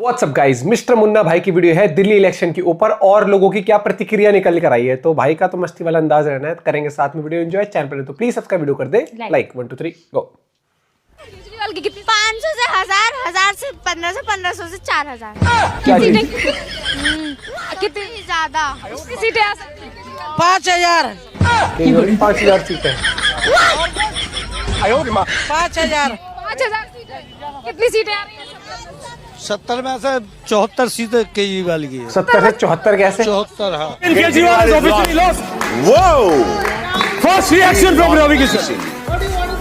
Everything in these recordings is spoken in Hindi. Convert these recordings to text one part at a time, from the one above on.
व्हाट्सअप गाइज, मिस्टर मुन्ना भाई की वीडियो है दिल्ली इलेक्शन के ऊपर और लोगों की क्या प्रतिक्रिया निकल कर आई है। तो भाई का तो मस्ती वाला अंदाज रहना है, करेंगे साथ में वीडियो एंजॉय। चैनल पर तो प्लीज सब्सक्राइब वीडियो कर दे लाइक 1 2 3 गो। केजरीवाल की कितनी 500 से 1000, 1000 से 1500, 1500 से 4000। कितनी ज्यादा सीटें आ सकती 5000 5000 सीटें 5000 5000 कितनी सीटें आ रही हैं? 70 में से 74 सीटें केजरीवाल की है। 70 से 74 कैसे? 74 हाँ। Kejriwal has officially lost. Whoa! First reaction from Ravi Kishan.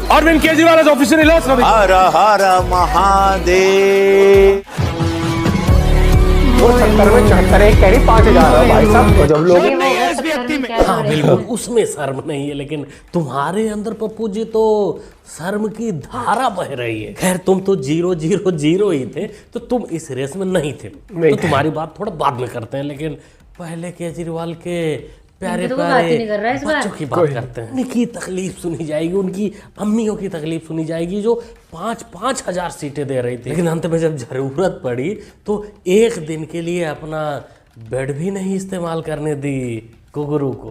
Arvind Kejriwal has officially lost. Ravi. हर हर महादेव। वो 70 में 74 एक कह रही 5000 है भाई साहब। जब लोग हाँ बिल्कुल, उसमें शर्म नहीं है, लेकिन तुम्हारे अंदर पप्पू जी तो शर्म की धारा बह रही है। खैर तुम तो 0-0-0 ही थे, तो तुम इस रेस में नहीं थे। तो तुम्हारी बात थोड़ा बाद में करते हैं, लेकिन पहले केजरीवाल के प्यारे प्यारे बच्चों की बात करते हैं। उनकी तकलीफ सुनी जाएगी, उनकी अम्मियों की तकलीफ सुनी जाएगी जो 5-5 हजार सीटें दे रही थी, लेकिन अंत में जब जरूरत पड़ी तो एक दिन के लिए अपना बेड भी नहीं इस्तेमाल करने दी कुगुरु को।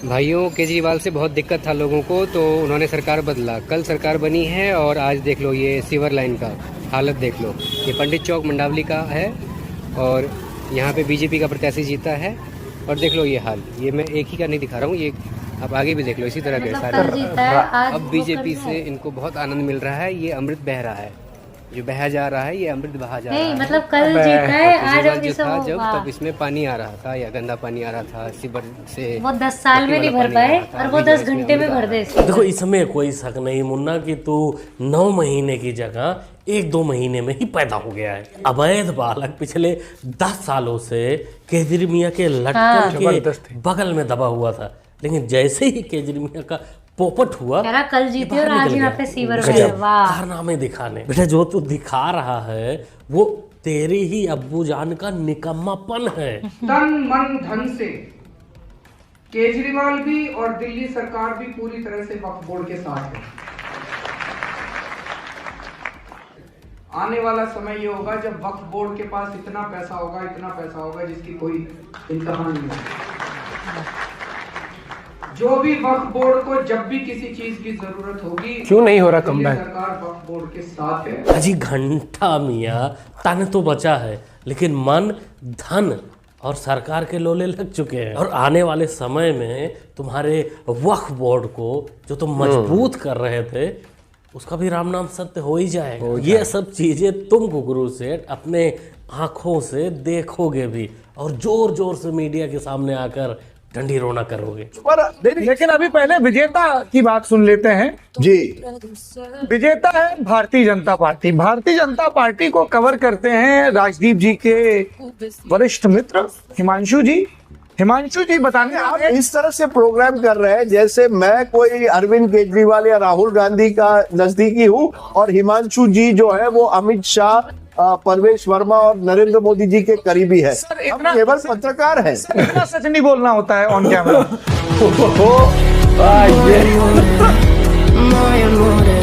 भाइयों, केजरीवाल से बहुत दिक्कत था लोगों को, तो उन्होंने सरकार बदला। कल सरकार बनी है और आज देख लो ये सीवर लाइन का हालत देख लो। ये पंडित चौक मंडावली का है और यहाँ पे बीजेपी का प्रत्याशी जीता है और देख लो ये हाल। ये मैं एक ही का नहीं दिखा रहा हूँ, ये आप आगे भी देख लो इसी तरह के सारे। अब बीजेपी से इनको बहुत आनंद मिल रहा है। ये अमृत बह रहा है, जो बहा जा रहा है ये अमृत बहा जा रहा है। मतलब कल जीता है, आज जो था जब तब इसमें पानी आ रहा था या गंदा पानी आ रहा था सीवर से। वो 10 साल में नहीं भर पाए और वो 10 घंटे में भर दे। देखो इसमें कोई शक नहीं मुन्ना कि तू 9 महीने की जगह 1-2 महीने में ही पैदा हो गया है। अवैध बालक पिछले 10 सालों से केजरी मियाँ के लटकन के बगल में दबा हुआ था, लेकिन जैसे ही केजरी मियाँ का पोपट हुआ कल जीते और आज यहाँ पे सीवर कारनामे दिखाने। बेटा जो तू दिखा रहा है वो तेरी ही अब्बू जान का निकम्मापन है। तन मन धन से केजरीवाल भी और दिल्ली सरकार भी पूरी तरह से वक्फ बोर्ड के साथ है। आने वाला समय ये होगा जब वक्फ बोर्ड के पास इतना पैसा होगा जिसकी कोई इंतहा नहीं होगी। जो भी वक्फ बोर्ड को जब भी किसी चीज की जरूरत होगी, क्यों नहीं हो रहा कमबैक? सरकार वक्फ बोर्ड के साथ है। अजी घंटा मियाँ, तन तो बचा है लेकिन मन, धन और सरकार के लोले लग चुके हैं। और आने वाले समय में तुम्हारे वक्फ बोर्ड को जो तुम मजबूत कर रहे थे उसका भी राम नाम सत्य हो ही जाएगा। ये सब चीजें तुम गुरु सेठ अपने आंखों से देखोगे भी और जोर जोर से मीडिया के सामने आकर डंडी रोना करोगे। लेकिन अभी पहले विजेता की बात सुन लेते हैं जी। विजेता है भारतीय जनता पार्टी। भारतीय जनता पार्टी को कवर करते हैं राजदीप जी के वरिष्ठ मित्र हिमांशु जी। हिमांशु जी बताने आप इस तरह से प्रोग्राम कर रहे हैं जैसे मैं कोई अरविंद केजरीवाल या राहुल गांधी का नजदीकी हूँ और हिमांशु जी जो है वो अमित शाह, परवेश वर्मा और नरेंद्र मोदी जी के करीबी है। हम केवल पत्रकार हैं। इतना सच नहीं बोलना होता है ऑन कैमरा।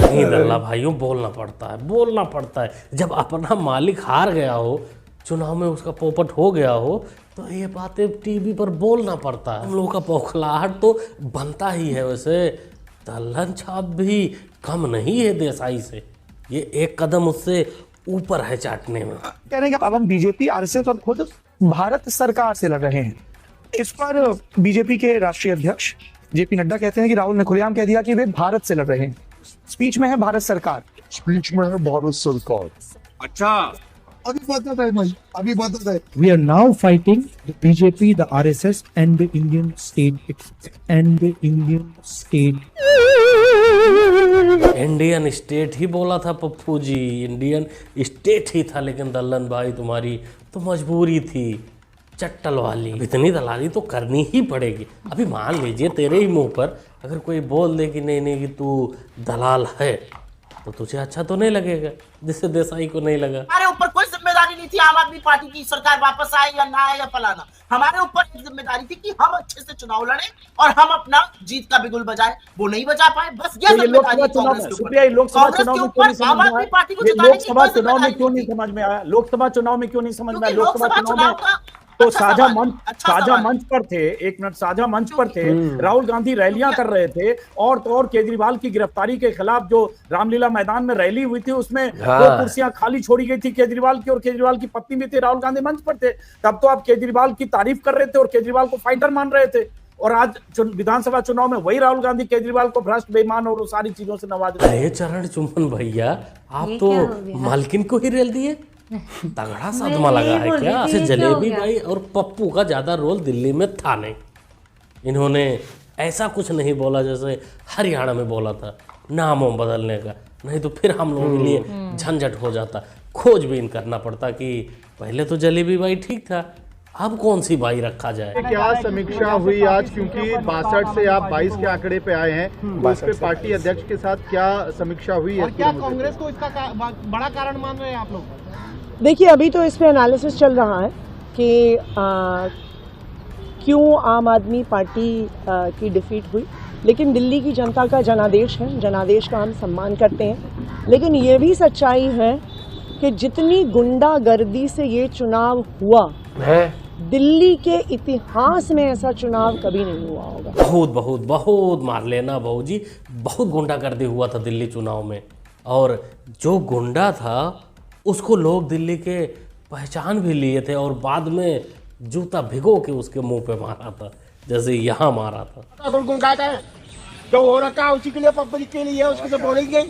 नहीं दल्ला भाइयों, बोलना पड़ता है। जब अपना मालिक हार गया हो, चुनाव में उसका पोपट हो गया हो, तो ये बातें टीवी पर बोलना पड़ता है। हम लोगों का बौखलाहट तो बनता ही है। वैसे दल्लन छाप भी कम नहीं है देसाई से, ये एक कदम उससे ऊपर है चाटने में। कह रहे हैं कि अब हम बीजेपी, आरएसएस और खुद भारत सरकार से लड़ रहे हैं। इस पर बीजेपी के राष्ट्रीय अध्यक्ष जेपी नड्डा कहते हैं कि राहुल ने खुलेआम कह दिया कि वे भारत से लड़ रहे हैं। स्पीच में है भारत सरकार। अच्छा, अभी बताता है। We are now fighting the BJP, the RSS, and the Indian state. Indian state ही बोला था पप्पू जी, इंडियन स्टेट ही था, लेकिन दल्लन भाई तुम्हारी तो मजबूरी थी चट्टल वाली। इतनी दलाली तो करनी ही पड़ेगी। अभी मान लीजिए तेरे ही मुंह पर अगर कोई बोल दे कि नहीं कि तू दलाल है, तो तुझे अच्छा तो नहीं लगेगा, जिससे देसाई को नहीं लगा। हमारे ऊपर कोई जिम्मेदारी नहीं थी आम आदमी पार्टी की सरकार वापस आए या ना आए या फलाना। हमारे ऊपर एक जिम्मेदारी थी कि हम अच्छे से चुनाव लड़े और हम अपना जीत का बिगुल बजाए, वो नहीं बजा पाए। बस ये जिम्मेदारी कांग्रेस के ऊपर। लोकसभा चुनाव में क्यों नहीं समझ आम में आदमी आया? पार्टी को ये जिताने की लोकसभा बस चुनाव में जिम्मेदारी क्यों थी। नहीं समझ में आया? लोकसभा चुनाव में क्यों नहीं समझ में आया? क्योंकि लोकसभा लोकसभा चुनाव में चुनाव का तो अच्छा साझा सवाल, मंच अच्छा साझा सवाल। मंच पर थे, एक मिनट, साझा मंच पर थे, राहुल गांधी रैलियां कर रहे थे और तो और केजरीवाल की गिरफ्तारी के खिलाफ जो रामलीला मैदान में रैली हुई थी उसमें हाँ। 2 कुर्सियां खाली छोड़ी गई थी केजरीवाल की, और केजरीवाल की पत्नी भी थी, राहुल गांधी मंच पर थे। तब तो आप केजरीवाल की तारीफ कर रहे थे और केजरीवाल को फाइटर मान रहे थे, और आज विधानसभा चुनाव में वही राहुल गांधी केजरीवाल को भ्रष्ट, बेईमान और वो सारी चीजों से नवाज रहे हैं। अरे चरण चुम्बन भैया, आप तो मालकिन को ही रेल दिए। तगड़ा सदमा लगा है क्या? ऐसे जलेबी भाई और पप्पू का ज्यादा रोल दिल्ली में था नहीं। इन्होंने ऐसा कुछ नहीं बोला जैसे हरियाणा में बोला था नामों बदलने का, नहीं तो फिर हम लोगों के लिए झंझट हो जाता, खोजबीन करना पड़ता कि पहले तो जलेबी भाई ठीक था, अब कौन सी बाई रखा जाए। क्या समीक्षा हुई आज, क्योंकि 62 से आप 22 के आंकड़े पे आए हैं, तो इस पे पार्टी अध्यक्ष के साथ क्या समीक्षा हुई है? क्या कांग्रेस को इसका बड़ा कारण मान रहे हैं आप लोग? देखिए, अभी तो इस पे एनालिसिस चल रहा है कि क्यों आम आदमी पार्टी की डिफीट हुई, लेकिन दिल्ली की जनता का जनादेश है, जनादेश का हम सम्मान करते हैं। लेकिन ये भी सच्चाई है कि जितनी गुंडागर्दी से ये चुनाव हुआ है, दिल्ली के इतिहास में ऐसा चुनाव कभी नहीं हुआ होगा। बहुत बहुत बहुत मार लेना बहू जी, बहुत गुंडागर्दी हुआ था दिल्ली चुनाव में, और जो गुंडा था उसको लोग दिल्ली के पहचान भी लिए थे और बाद में जूता भिगो के उसके मुंह पे मारा था, जैसे यहाँ मारा था। जो हो रखा है उसी के लिए, पब्लिक के लिए, उसको तो बोलेंगे।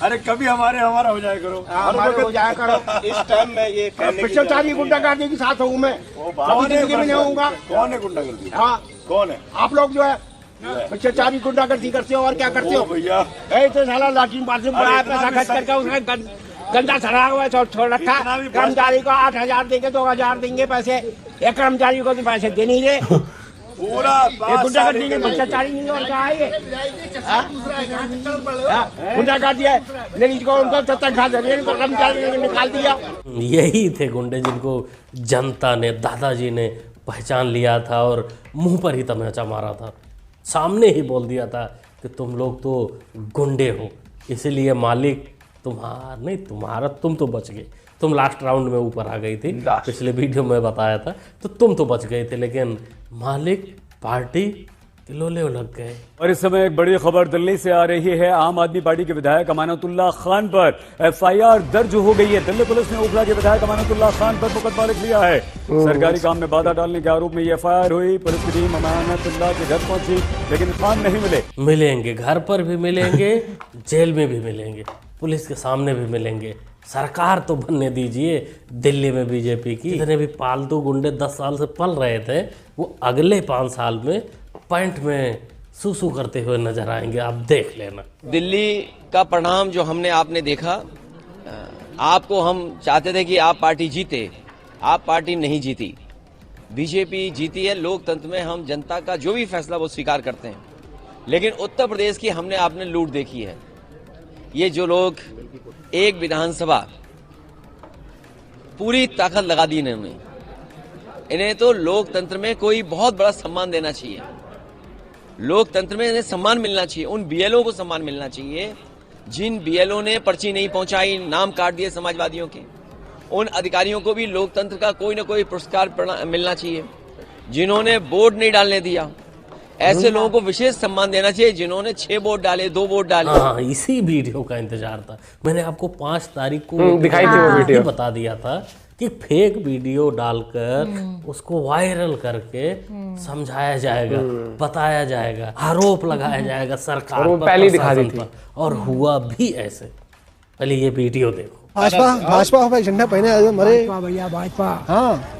अरे कभी हमारा हो जाए करो, हमारे हो जाया करो। इस टाइम में ये पिछले गुंडागर्दी के साथ हूँ मैं, जिंदगी में नहीं होऊंगा। कौन है गुंडागर्दी? हाँ, कौन है? आप लोग जो है पिछले गुंडागर्दी करते हो और क्या करते हो भैया? ऐसे साला लाठी पास में बड़ा पैसा खर्च करके उसका गंदा सड़ा हुआ छोड़ रखा। कर्मचारी को 8,000 देंगे, 2,000 देंगे पैसे, एक कर्मचारी को तो पैसे दे नहीं रहे। पूरा गुंडागर्दी ने भ्रष्टाचारी नहीं और कहा है गुंडागर्दी है, लेकिन उनको कर्मचारी ने निकाल दिया। यही थे गुंडे जिनको जनता ने, दादाजी ने पहचान लिया था और मुंह पर ही तमाचा मारा था, सामने ही बोल दिया था कि तुम लोग तो गुंडे हो, इसलिए मालिक तुम्हारा तुम तो बच गए, तुम लास्ट राउंड में ऊपर आ गई थी, पिछले वीडियो में बताया था, तो तुम तो बच गए थे, लेकिन मालिक पार्टी लोले लग गए। और इस समय एक बड़ी खबर दिल्ली से आ रही है। आम आदमी पार्टी के विधायक अमानतुल्लाह खान पर FIR दर्ज हो गई है। दिल्ली पुलिस ने ओखला के विधायक अमानतुल्लाह खान पर मुकदमा लिख लिया है। सरकारी काम में बाधा डालने के आरोप में ये FIR हुई। पुलिस की टीम अमानतुल्लाह के घर पहुंची, लेकिन खान नहीं मिलेंगे, घर पर भी मिलेंगे, जेल में भी मिलेंगे, पुलिस के सामने भी मिलेंगे। सरकार तो बनने दीजिए दिल्ली में बीजेपी की। जितने भी पालतू गुंडे 10 साल से पल रहे थे, वो अगले 5 साल में पैंट में सूसू करते हुए नजर आएंगे, आप देख लेना। दिल्ली का परिणाम जो आपने देखा, आपको हम चाहते थे कि आप पार्टी जीते, आप पार्टी नहीं जीती, बीजेपी जीती है। लोकतंत्र में हम जनता का जो भी फैसला वो स्वीकार करते हैं, लेकिन उत्तर प्रदेश की आपने लूट देखी है। ये जो लोग एक विधानसभा पूरी ताकत लगा दी इन्होंने, इन्हें तो लोकतंत्र में कोई बहुत बड़ा सम्मान देना चाहिए। लोकतंत्र में इन्हें सम्मान मिलना चाहिए, उन BLO को सम्मान मिलना चाहिए जिन BLO ने पर्ची नहीं पहुंचाई, नाम काट दिए समाजवादियों के। उन अधिकारियों को भी लोकतंत्र का कोई ना कोई पुरस्कार मिलना चाहिए। जिन्होंने वोट नहीं डालने दिया, ऐसे लोगों को विशेष सम्मान देना चाहिए जिन्होंने 6 वोट डाले, 2 वोट डाले। हाँ, इसी वीडियो का इंतजार था। मैंने आपको 5 तारीख को दिखाई थी वो वीडियो, बता दिया था कि फेक वीडियो डालकर उसको वायरल करके समझाया जाएगा, बताया जाएगा, आरोप लगाया जाएगा सरकार पर, पहले दिखा दी थी, और हुआ भी ऐसे। पहले ये वीडियो देखो। भाजपा भाई झंडा पहने मरे भैया भाजपा।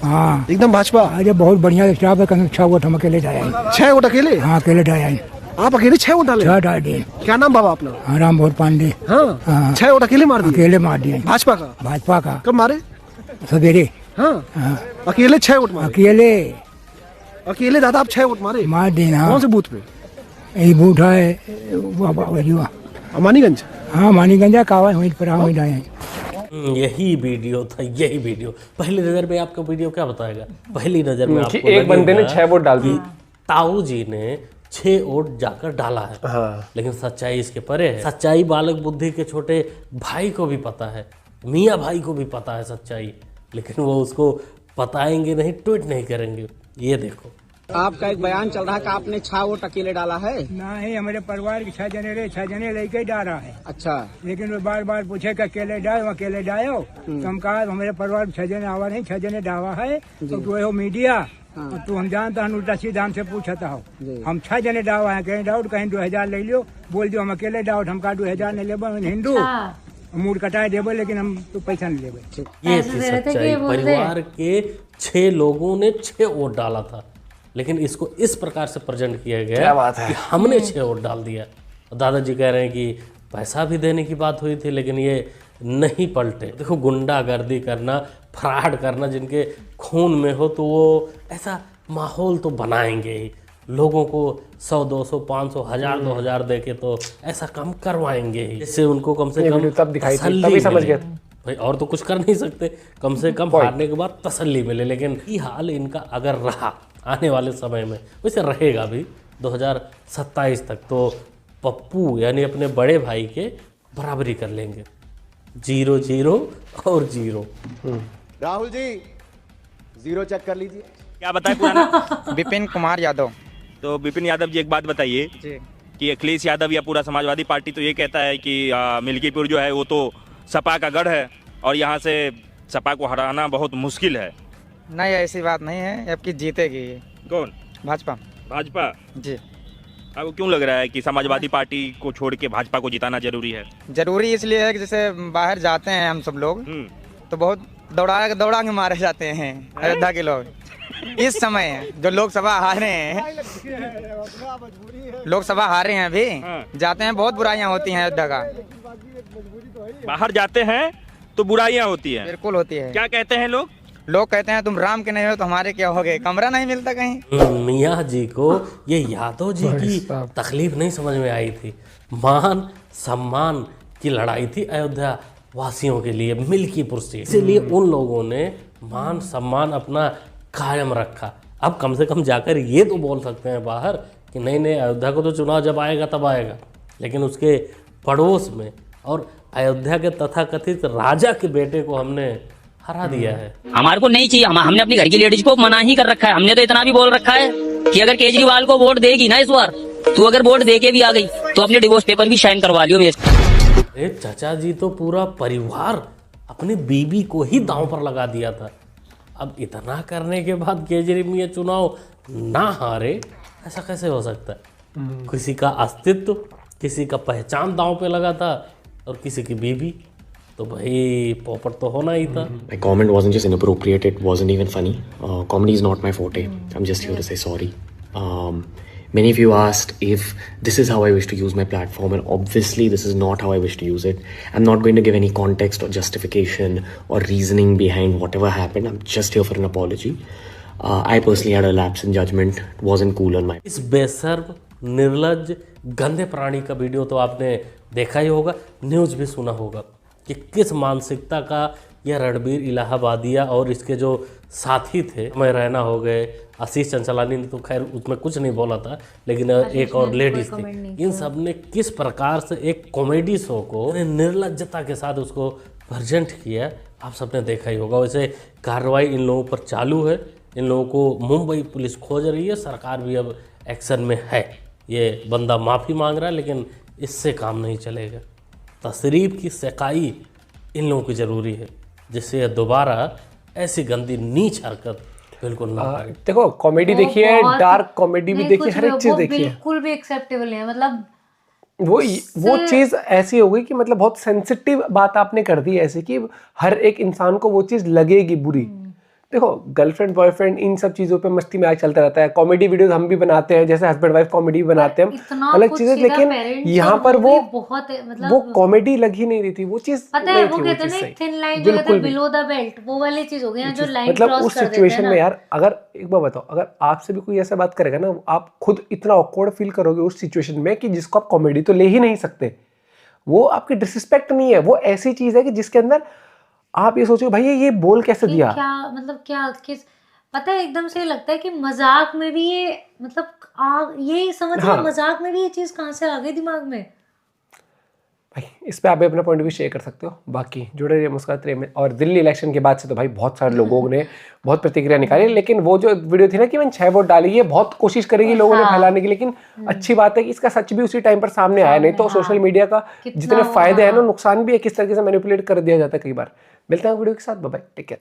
हाँ एकदम भाजपा। अरे बहुत बढ़िया स्टाफ है, 6 वोट हम अकेले डाले। 6 वोट अकेले? हाँ, अकेले डाले। आप अकेले 6 वोट डाले? 6 डाल दिए। क्या नाम बाबा अपना? राम भोर पांडे। हाँ, 6 वोट अकेले मार दिए? अकेले मार दिए। भाजपा का? भाजपा का। कब मारे? सवेरे। हाँ, अकेले 6 वोट मारे? अकेले दादा आप 6 वोट मार दिए। कौन से बूथ पे? यही बूथ है मानीगंज। हाँ, मानीगंज कावा वहीं पर आए। यही वीडियो था, यही वीडियो। पहली नजर में आपको वीडियो क्या बताएगा? पहली नजर में आपको एक बंदे ने 6 वोट डाल दी। ताऊ जी ने 6 वोट जाकर डाला है। हाँ। लेकिन सच्चाई इसके परे है। सच्चाई बालक बुद्धि के छोटे भाई को भी पता है, मियाँ भाई को भी पता है सच्चाई, लेकिन वो उसको बताएंगे नहीं, ट्वीट नहीं करेंगे। ये देखो, आपका एक बयान चल रहा है कि आपने 6 वोट अकेले डाला है। नहीं, हमारे परिवार के 6 जने लेके ही डाला है। अच्छा। लेकिन वो बार बार पूछे कि अकेले डालो, तो हम कहा हमारे परिवार 6 जने आवा नहीं, 6 जने डावा है। तो तू हो मीडिया, तू हम जानता है, उल्टा सीधा हमसे पूछता हो। हम 6 जने डावा है, कहीं डाउट, कहीं 2000 ले लियो, बोल दियो हम अकेले डाउट, हम कहा 2000 नहीं लेबो, हिंदू मूड कटाए देबो, लेकिन हम तो पैसा नहीं लेबो। ये थी सच्चाई। परिवार के 6 लोगों ने 6 वोट डाला था, लेकिन इसको इस प्रकार से प्रेजेंट किया गया क्या बात है? कि हमने 6 वोट डाल दिया। दादाजी कह रहे हैं कि पैसा भी देने की बात हुई थी, लेकिन ये नहीं पलटे। देखो, गुंडागर्दी करना, फ्रॉड करना जिनके खून में हो, तो वो ऐसा माहौल तो बनाएंगे ही। लोगों को 100, 200, 500, 1000, 2000 दे के तो ऐसा काम करवाएंगे ही, जिससे उनको कम से कम तब दिखाई थी, तसल्ली तभी समझ मिले। गया भाई और तो कुछ कर नहीं सकते, कम से कम हारने के बाद तसल्ली मिले। लेकिन ये हाल इनका अगर रहा आने वाले समय में, वैसे रहेगा भी 2027 तक, तो पप्पू यानी अपने बड़े भाई के बराबरी कर लेंगे। 0 0 और 0। राहुल जी 0 चेक कर लीजिए। क्या बताए पुराना? विपिन कुमार यादव। तो विपिन यादव जी, एक बात बताइए कि अखिलेश यादव या पूरा समाजवादी पार्टी तो ये कहता है कि मिल्कीपुर जो है वो तो सपा का गढ़ है और यहाँ से सपा को हराना बहुत मुश्किल है। नहीं, ऐसी बात नहीं है, आपकी जीतेगी। कौन? भाजपा। भाजपा जी। आपको क्यों लग रहा है कि समाजवादी पार्टी को छोड़ के भाजपा को जिताना जरूरी है? जरूरी इसलिए है कि जैसे बाहर जाते हैं हम सब लोग, तो बहुत दौड़ा के मारे जाते हैं अयोध्या के लोग। इस समय जो लोकसभा हारे हैं, लोकसभा हारे हैं अभी, जाते हैं, बहुत बुराइयां होती हैं अयोध्या का। बाहर जाते हैं तो बुराइयां होती हैं। बिल्कुल होती है। क्या कहते हैं लोग? लोग कहते हैं तुम राम के नहीं हो तो हमारे क्या हो गए, कमरा नहीं मिलता कहीं। मियाँ जी को ये यादव जी की तकलीफ नहीं समझ में आई थी। मान सम्मान की लड़ाई थी अयोध्या वासियों के लिए, मिल्कीपुर से, इसीलिए उन लोगों ने मान सम्मान अपना कायम रखा। अब कम से कम जाकर ये तो बोल सकते हैं बाहर कि नहीं नहीं, अयोध्या को तो चुनाव जब आएगा तब आएगा, लेकिन उसके पड़ोस में और अयोध्या के तथाकथित राजा के बेटे को हमने हरा दिया है। हमारे को नहीं चाहिए, हमने अपनी घर की लेडीज को मना ही कर रखा है। हमने तो इतना भी बोल रखा है कि अगर केजरीवाल को वोट देगी ना इस बार, तू अगर वोट दे के भी आ गई तो अपने डिवोर्स पेपर भी साइन करवा लियो मेरे। अरे चाचा जी तो पूरा परिवार अपनी बीबी को ही दांव पर लगा दिया था। अब इतना करने के बाद केजरीवाल चुनाव ना हारे, ऐसा कैसे हो सकता है? किसी का अस्तित्व, किसी का पहचान दांव पे लगा था और किसी की बीबी, तो भाई पोपट तो होना ही था। My comment wasn't just inappropriate, it wasn't even funny. Comedy is not my forte. I'm just here to say sorry. Many of you asked if this is how I wish to use my platform, and obviously this is not how I wish to use it. I'm not going to give any context or justification or reasoning behind whatever happened. I'm just here for an apology. I personally had a lapse in judgment. It wasn't cool on my... इस बेशर्म, निर्लज्ज, गंदे प्राणी का वीडियो तो आपने देखा ही होगा, न्यूज़ भी सुना होगा कि किस मानसिकता का यह रणबीर इलाहाबादिया और इसके जो साथी थे, मैं रहना हो गए, आशीष चंचलानी ने तो खैर उसमें कुछ नहीं बोला था, लेकिन एक और लेडीज थी, इन सब ने किस प्रकार से एक कॉमेडी शो को निर्लज्जता के साथ उसको प्रेजेंट किया, आप सबने देखा ही होगा। वैसे कार्रवाई इन लोगों पर चालू है, इन लोगों को मुंबई पुलिस खोज रही है, सरकार भी अब एक्शन में है। ये बंदा माफ़ी मांग रहा है, लेकिन इससे काम नहीं चलेगा। तशरीफ की सकाई इन लोगों की ज़रूरी है, जिससे दोबारा ऐसी गंदी नीच हरकत बिल्कुल ना करे। देखो, कॉमेडी देखी है, डार्क कॉमेडी भी देखी है, हर एक चीज़ देखी है, बिल्कुल भी एक्सेप्टेबल है। मतलब वो चीज़ ऐसी हो गई कि मतलब बहुत सेंसिटिव बात आपने कर दी ऐसे कि हर एक इंसान को वो चीज़ लगेगी बुरी। देखो, गर्लफ्रेंड बॉयफ्रेंड इन सब चीज़ों पे मस्ती में चलता रहता है। कॉमेडी वीडियोस हम भी बनाते हैं, जैसे हस्बैंड वाइफ कॉमेडी बनाते हैं, अलग चीज़ है, लेकिन यहाँ पर वो कॉमेडी लग ही नहीं रही थी। वो चीज़ पता है, वो कहते हैं ना थिन लाइन जो कहते हैं बिलो द बेल्ट, वो वाली चीज़ हो गई जो लाइन क्रॉस कर देते हैं। मतलब उस सिचुएशन में यार, अगर एक बार बताओ, अगर आपसे भी कोई ऐसा बात करेगा ना, आप खुद इतना ऑकवर्ड फील करोगे उस सिचुएशन में कि जिसको आप कॉमेडी तो ले ही नहीं सकते। वो आपकी डिसरिस्पेक्ट नहीं है, वो ऐसी चीज़ है कि जिसके अंदर आप ये सोचो भाई ये बोल कैसे कि दिया। क्या मतलब क्या किस पता है एकदम से लगता है कि मजाक में भी ये मतलब ये समझ हाँ। मजाक में भी ये चीज कहाँ से आ गई दिमाग में। भाई इस पे आप भी अपना पॉइंट ऑफ व्यू शेयर कर सकते हो। बाकी जुड़े रहिए मुस्कुराते रहिए। और दिल्ली इलेक्शन के बाद से तो भाई बहुत सारे लोगों ने बहुत प्रतिक्रिया निकाली, लेकिन वो जो वीडियो थी ना कि मैंने 6 वोट डाली, ये बहुत कोशिश करेगी लोगों ने फैलाने की, लेकिन अच्छी बात है कि इसका सच भी उसी टाइम पर सामने आया। नहीं तो सोशल मीडिया का जितने फायदे हैं ना, नुकसान भी है, किस तरीके से मैनिपुलेट कर दिया जाता है कई बार। मिलते हैं वीडियो के साथ, बाय बाय, टेक केयर।